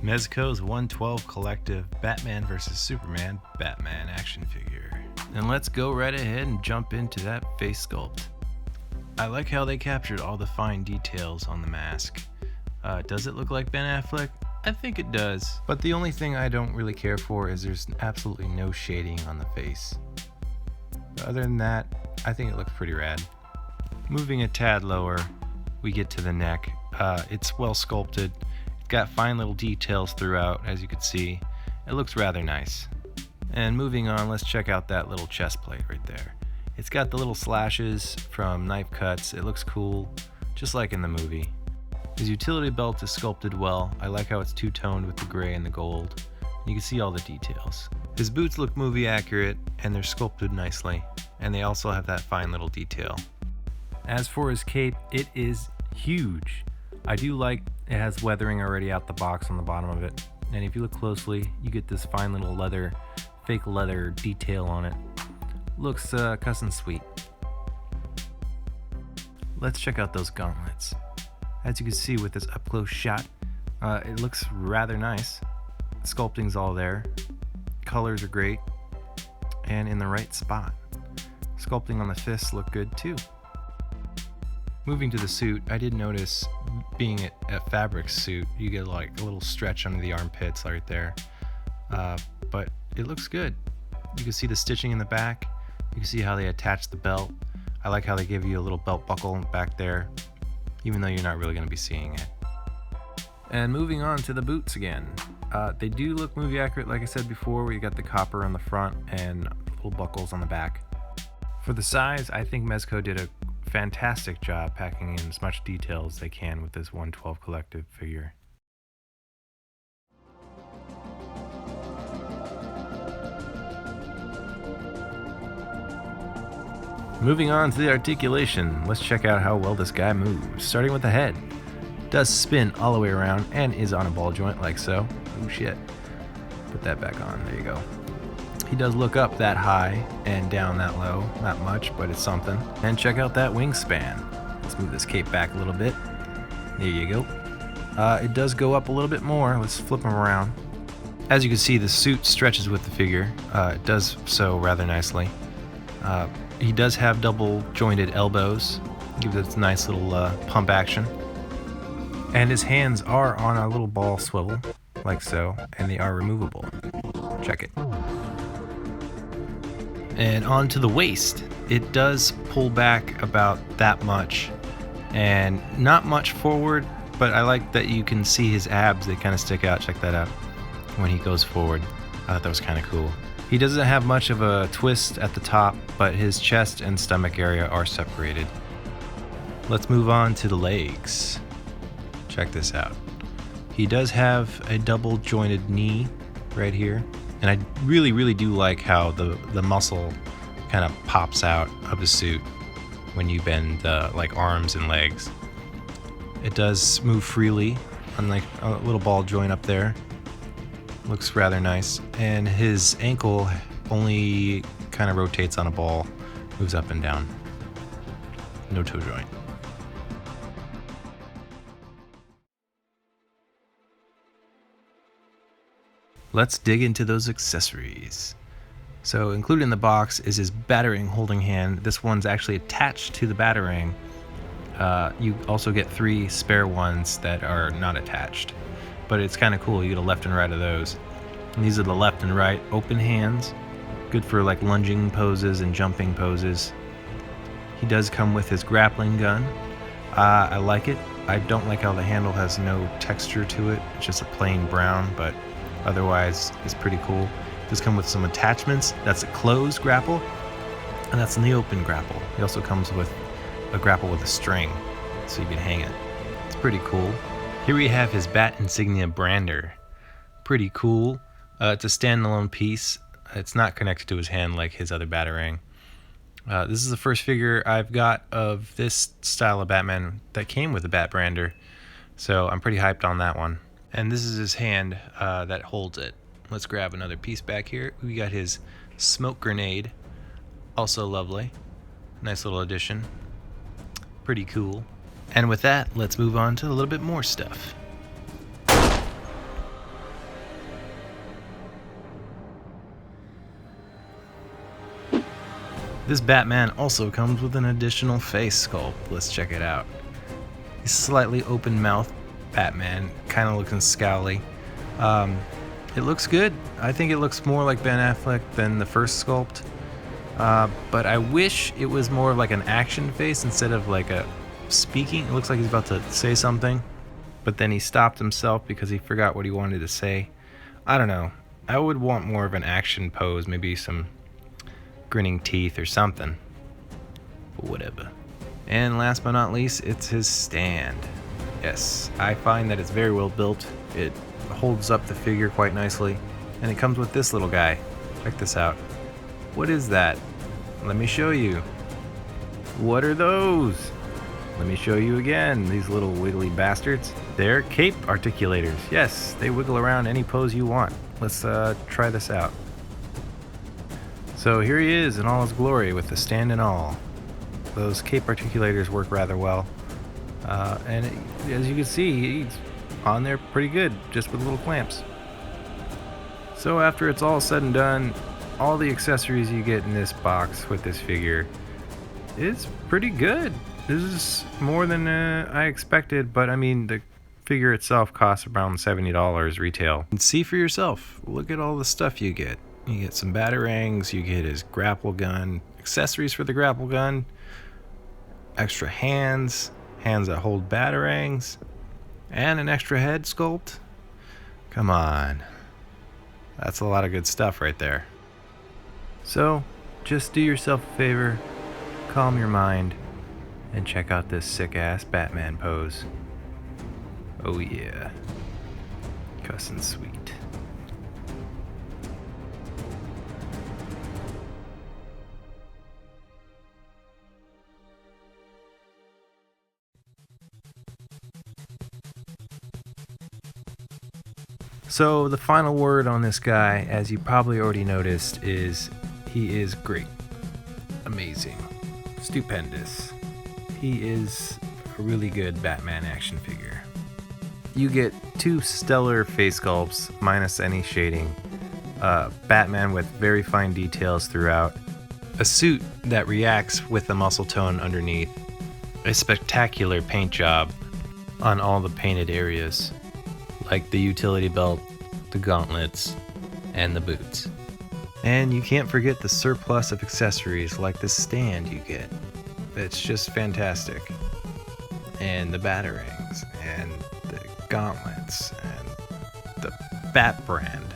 Mezco's 112 Collective Batman vs. Superman Batman action figure. And let's go right ahead and jump into that face sculpt. I like how they captured all the fine details on the mask. Does it look like Ben Affleck? I think it does, but the only thing I don't really care for is there's absolutely no shading on the face. But other than that, I think it looks pretty rad. Moving a tad lower, we get to the neck. It's well sculpted. It's got fine little details throughout, as you can see. It looks rather nice. And moving on, let's check out that little chest plate right there. It's got the little slashes from knife cuts. It looks cool, just like in the movie. His utility belt is sculpted well. I like how it's two-toned with the gray and the gold. You can see all the details. His boots look movie accurate and they're sculpted nicely. And they also have that fine little detail. As for his cape, it is huge. I do like it has weathering already out the box on the bottom of it. And if you look closely, you get this fine little leather, fake leather detail on it. Looks cuss and sweet. Let's check out those gauntlets. As you can see with this up-close shot, it looks rather nice. Sculpting's all there. Colors are great. And in the right spot. Sculpting on the fists look good too. Moving to the suit, I did notice, being a fabric suit, you get like a little stretch under the armpits right there. But it looks good. You can see the stitching in the back. You can see how they attach the belt. I like how they give you a little belt buckle back there, even though you're not really going to be seeing it. And moving on to the boots again. They do look movie accurate, like I said before, where you got the copper on the front and little buckles on the back. For the size, I think Mezco did a fantastic job packing in as much detail as they can with this 112 Collective figure. Moving on to the articulation, let's check out how well this guy moves. Starting with the head. Does spin all the way around and is on a ball joint like so. Oh shit. Put that back on, there you go. He does look up that high and down that low. Not much, but it's something. And check out that wingspan. Let's move this cape back a little bit. There you go. It does go up a little bit more. Let's flip him around. As you can see, the suit stretches with the figure. It does so rather nicely. He does have double jointed elbows. Gives it a nice little pump action. And his hands are on a little ball swivel, like so, and they are removable. Check it. And onto the waist. It does pull back about that much, and not much forward, but I like that you can see his abs. They kind of stick out. Check that out when he goes forward. I thought that was kind of cool. He doesn't have much of a twist at the top, but his chest and stomach area are separated. Let's move on to the legs. Check this out. He does have a double jointed knee right here. And I really do like how the muscle kind of pops out of the suit when you bend like arms and legs. It does move freely, unlike a little ball joint up there. Looks rather nice. And his ankle only kind of rotates on a ball, moves up and down. No toe joint. Let's dig into those accessories. So included in the box is his batarang holding hand. This one's actually attached to the batarang. You also get 3 spare ones that are not attached. But it's kind of cool, you get a left and right of those. And these are the left and right open hands. Good for like lunging poses and jumping poses. He does come with his grappling gun. I like it. I don't like how the handle has no texture to it. It's just a plain brown, but otherwise, it's pretty cool. It does come with some attachments. That's a closed grapple, and that's the open grapple. It also comes with a grapple with a string, so you can hang it. It's pretty cool. Here we have his bat insignia brander. Pretty cool. It's a standalone piece. It's not connected to his hand like his other batarang. This is the first figure I've got of this style of Batman that came with a bat brander, so I'm pretty hyped on that one. And this is his hand that holds it. Let's grab another piece back here. We got his smoke grenade. Also lovely. Nice little addition. Pretty cool. And with that, let's move on to a little bit more stuff. This Batman also comes with an additional face sculpt. Let's check it out. He's slightly open mouth Batman, kind of looking scowly. It looks good. I think it looks more like Ben Affleck than the first sculpt. But I wish it was more like an action face instead of like a speaking. It looks like he's about to say something, but then he stopped himself because he forgot what he wanted to say. I don't know. I would want more of an action pose, maybe some grinning teeth or something. But whatever. And last but not least, it's his stand. Yes, I find that it's very well built. It holds up the figure quite nicely. And it comes with this little guy. Check this out. What is that? Let me show you. What are those? Let me show you again. These little wiggly bastards. They're cape articulators. Yes, they wiggle around any pose you want. Let's try this out. So here he is in all his glory with the stand and all. Those cape articulators work rather well. As you can see, he's on there pretty good, just with little clamps. So after it's all said and done, all the accessories you get in this box with this figure is pretty good. This is more than I expected, but I mean, the figure itself costs around $70 retail. And see for yourself, look at all the stuff you get. You get some batarangs, you get his grapple gun, accessories for the grapple gun, extra hands that hold batarangs, and an extra head sculpt. Come on. That's a lot of good stuff right there. So, just do yourself a favor, calm your mind, and check out this sick-ass Batman pose. Oh yeah. Cussin' sweet. So the final word on this guy, as you probably already noticed, is he is great, amazing, stupendous. He is a really good Batman action figure. You get two stellar face sculpts minus any shading, Batman with very fine details throughout, a suit that reacts with the muscle tone underneath, a spectacular paint job on all the painted areas, like the utility belt, the gauntlets, and the boots. And you can't forget the surplus of accessories like the stand you get. It's just fantastic. And the batarangs, and the gauntlets, and the Bat brand,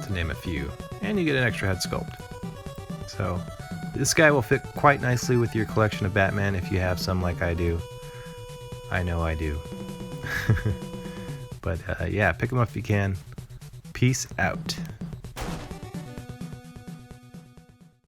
to name a few. And you get an extra head sculpt. So, this guy will fit quite nicely with your collection of Batman if you have some like I do. I know I do. But yeah, pick them up if you can. Peace out.